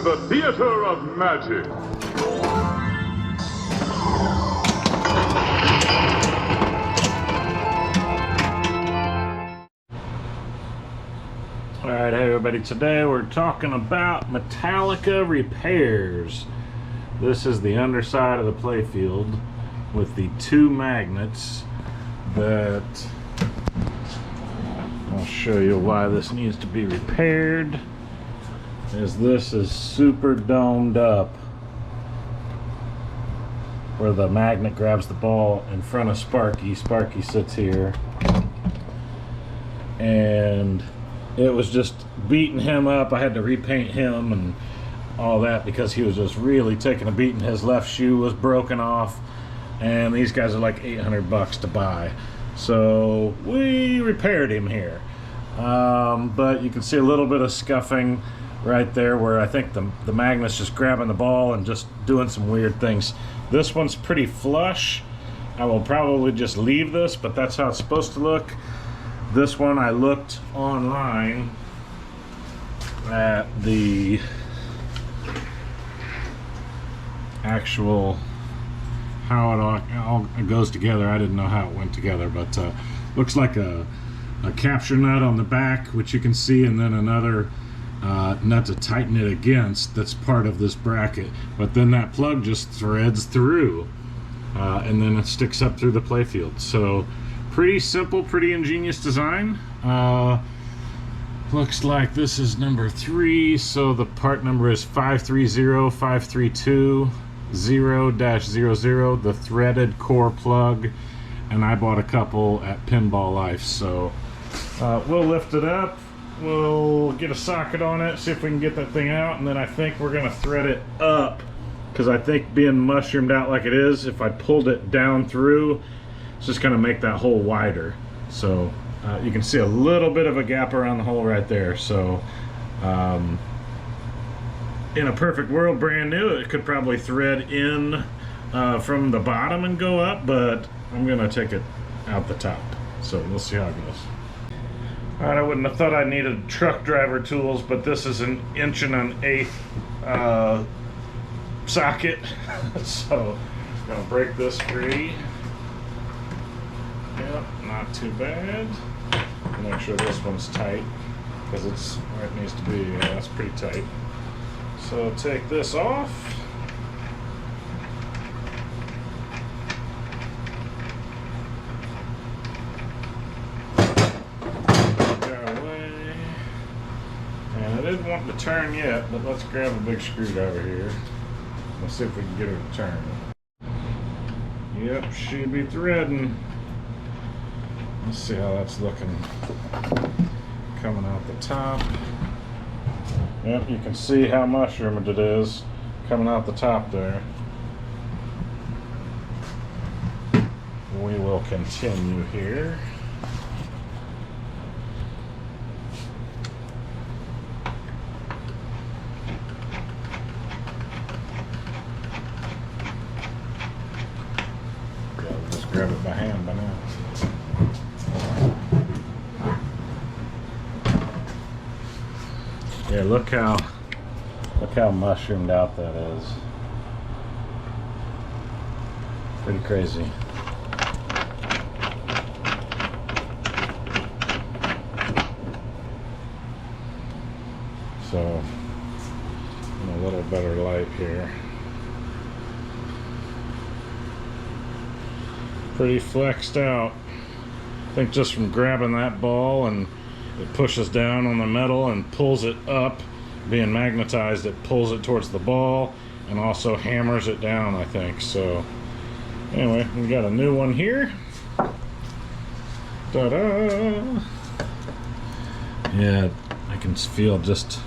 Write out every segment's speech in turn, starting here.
the theater of magic. Alright, hey everybody, today we're talking about Metallica repairs. This is the underside of the playfield with the two magnets that I'll show you why this needs to be repaired, as this is super domed up where the magnet grabs the ball in front of Sparky. Sparky sits here, and it was just beating him up. I had to repaint him and all that because he was just really taking a beating. His left shoe was broken off, and these guys are like $800 to buy. So we repaired him here. But you can see a little bit of scuffing right there where I think the magnet's just grabbing the ball and just doing some weird things. This one's pretty flush. I will probably just leave this, but that's how it's supposed to look. This one, I looked online at the actual how it all goes together. I didn't know how it went together, but looks like a capture nut on the back, which you can see, and then another nut to tighten it against. That's part of this bracket, but then that plug just threads through, and then it sticks up through the playfield. So pretty simple, pretty ingenious design. Looks like this is number 3, so the part number is 530532-0-00, the threaded core plug, and I bought a couple at Pinball Life. So we'll lift it up, we'll get a socket on it, see if we can get that thing out, and then I think we're gonna thread it up, because I think being mushroomed out like it is, if I pulled it down through, it's just gonna make that hole wider. So you can see a little bit of a gap around the hole right there. So in a perfect world, brand new, it could probably thread in from the bottom and go up, but I'm gonna take it out the top. So we'll see how it goes. All right, I wouldn't have thought I needed truck driver tools, but this is an 1 1/8" socket. So I'm gonna break this free. Yep, not too bad. Make sure this one's tight, because it's where it needs to be. Yeah, that's pretty tight. So take this off. Go away. And I didn't want to turn yet, but let's grab a big screwdriver here. Let's see if we can get her to turn. Yep, she'd be threading. Let's see how that's looking. Coming out the top. Yep, you can see how mushroomed it is coming out the top there. We will continue here. Yeah, we'll just grab it by hand by now. Yeah, look how mushroomed out that is. Pretty crazy. So, in a little better light here. Pretty flexed out. I think just from grabbing that ball, and it pushes down on the metal and pulls it up. Being magnetized, it pulls it towards the ball and also hammers it down, I think. So anyway, we got a new one here. Ta-da! Yeah, I can feel just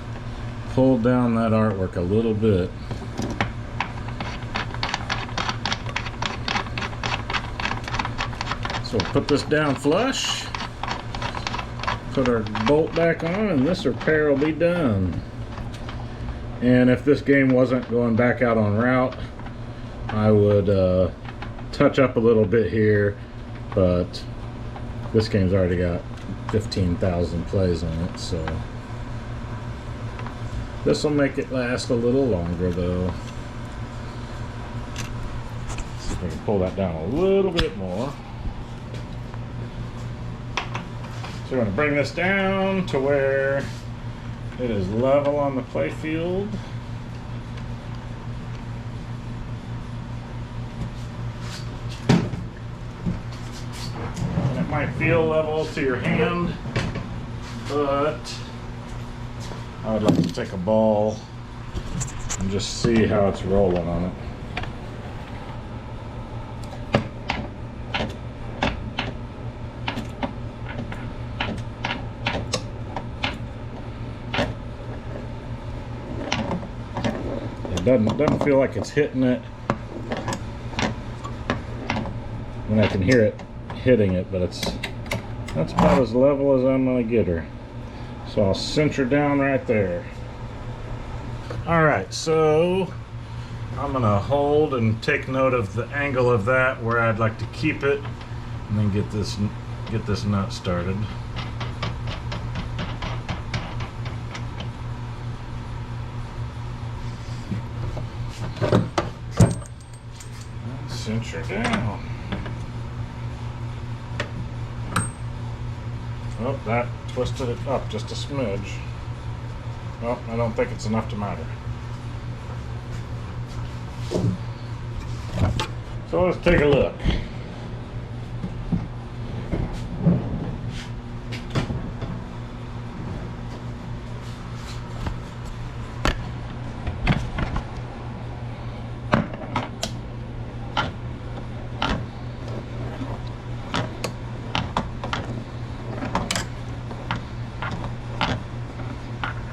pulled down that artwork a little bit. So we'll put this down flush. Put our bolt back on, and this repair will be done. And if this game wasn't going back out on route, I would touch up a little bit here, but this game's already got 15,000 plays on it, so This will make it last a little longer though. See if I can pull that down a little bit more. So we're going to bring this down to where it is level on the play field. And it might feel level to your hand, but I would like to take a ball and just see how it's rolling on it. It doesn't feel like it's hitting it. I mean, I can hear it hitting it, but that's about as level as I'm gonna get her. So I'll cinch her down right there. Alright, so I'm gonna hold and take note of the angle of that where I'd like to keep it, and then get this nut started. Cinch her down. Oh, that twisted it up just a smidge. Oh, I don't think it's enough to matter. So let's take a look.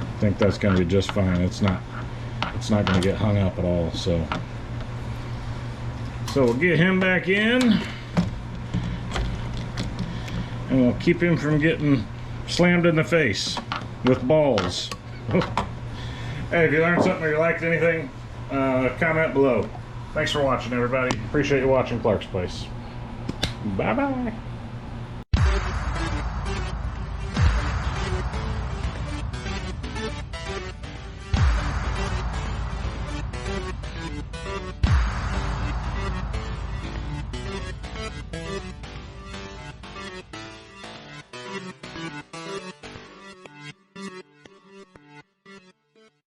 I think that's going to be just fine. It's not going to get hung up at all. So we'll get him back in, and we'll keep him from getting slammed in the face with balls. Hey, if you learned something or you liked anything, comment below. Thanks for watching, everybody. Appreciate you watching Clark's Place. Bye bye.